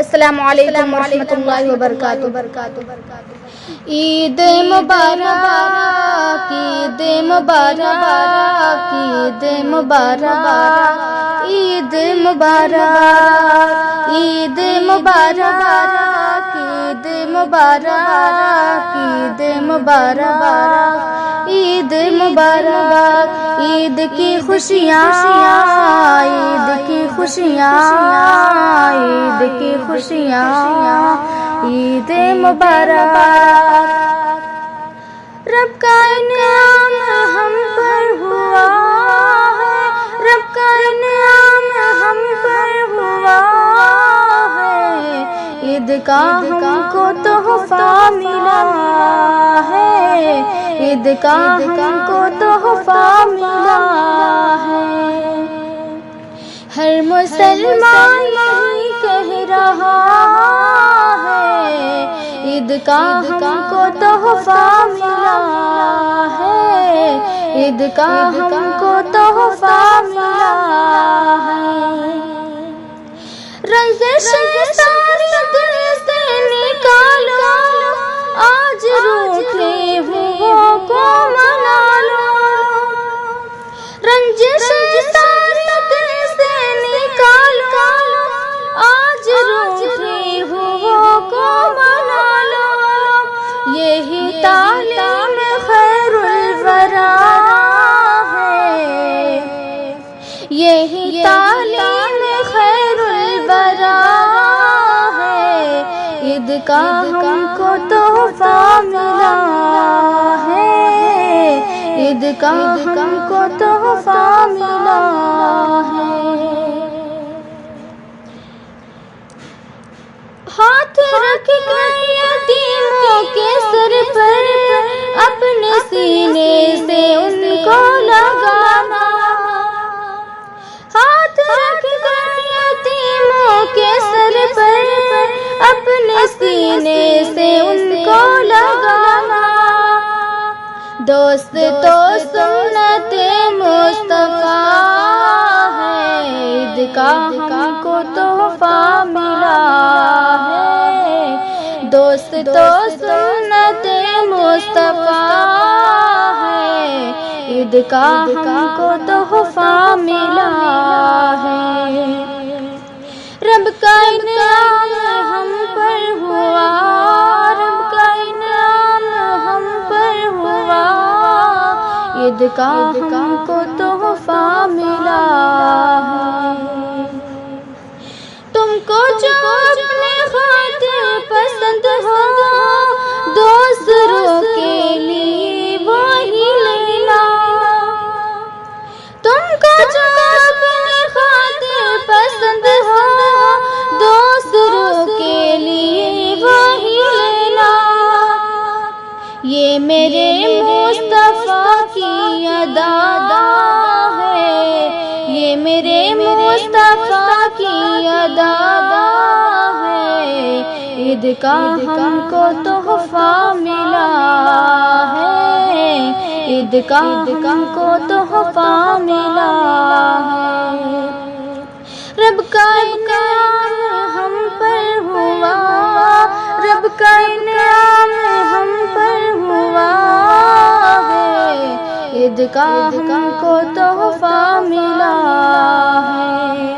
السلام علیکم ورحمۃ اللہ وبرکاتہ۔ عید مبارک، عید مبارک، عید مبارک، عید مبارک، عید مبارک، عید مبارک، عید مبارک، عید مبارک، عید کی خوشیاں، عید کی خوشیاں، عید کی خوشیاں، عید مبارک۔ رب کا انعام ہم پر ہوا ہے، رب کا انعام ہم پر ہوا ہے، عید کا ہم کو تحفہ ملا ہے، عید کا ہم کو تحفہ ملا ہے۔ ہر مسلمان یہی کہہ رہا ہے، عید کا ہم کو تحفہ ملا ہے، عید کا ہم کو تحفہ ملا ہے۔ رنگ شیطان دل سے نکالو، آج روٹھے ہوئوں کو منا لو، رنج شیطان دل سے نکالو، آج روٹھے ہوئوں کو منا لو، یہی تعلیم خیر الورا ہے، یہی تعلیم خیر الورا ہے، عید کا ہم کو تحفہ ملا ہے، عید کا ہم کو تحفہ ملا ہے۔ ہاتھ رکھ کر یتیموں کے سر پر، اپنے سینے سے ان کو لگانا، ہاتھ رکھ کر یتیموں کے سر پر، اپنے سینے سے ان کو لگانا، دوست تو سنت مصطفیٰ ہے، عید کا ہم کو تحفہ ملا ہے، دوست تو سنت مصطفیٰ ہے، عید کا ہم کو تحفہ ملا ہے۔ رب کا انعام ہم پر ہوا، رب کا انعام ہم پر ہوا، عید کا ہم کو تحفہ ملا ہے۔ تم کو جو اپنے خاطر پسند ہو، دوسروں کے لیے وہی لینا، تم کو جو اپنے خاطر پسند ہو، دوسروں کے لیے وہی لینا، یہ میرے مصطفیٰ کی ادا ہے، یہ میرے مصطفیٰ کی ادا ہے، عید کا ہم کو تحفہ ملا ہے، عید کا ہم کو تحفہ ملا ہے۔ رب کا انعام ہم پر ہوا، رب کا انعام ہم پر ہوا ہے، عید کا ہم کو تحفہ ملا ہے۔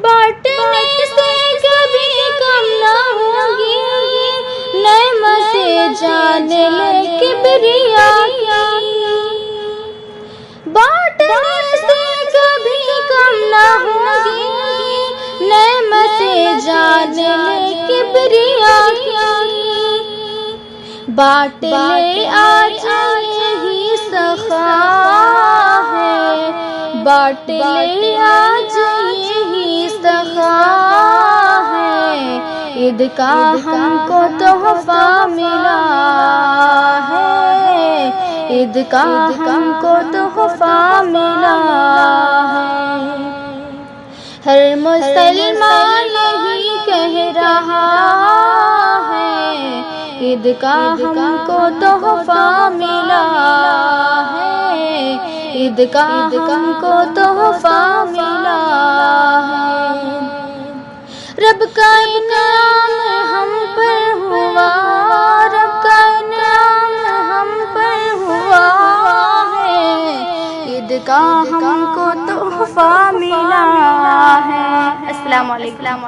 بانٹنے سے کبھی کم نہ ہوگی، نعمت جان لے کبریا کی، بانٹنے سے کبھی کم نہ ہوگی، نعمت جان لے کبریا کی، بانٹ لے آج یہی سخا ہے، بانٹ لے آج یہی سخا ہے، عید کا ہم کو تحفہ ملا ہے، عید کا ہم کو تحفہ ملا ہے۔ ہر مسلمان یہی کہہ رہا ہے، عید کا ہم کو تحفہ ملا ہے، عید کا ہم کو تحفہ ملا ہے۔ رب کا انعام ہم پر ہوا، رب کا انعام ہم پر ہوا ہے، عید کا ہم کو تحفہ ملا ہے۔ السلام علیکم۔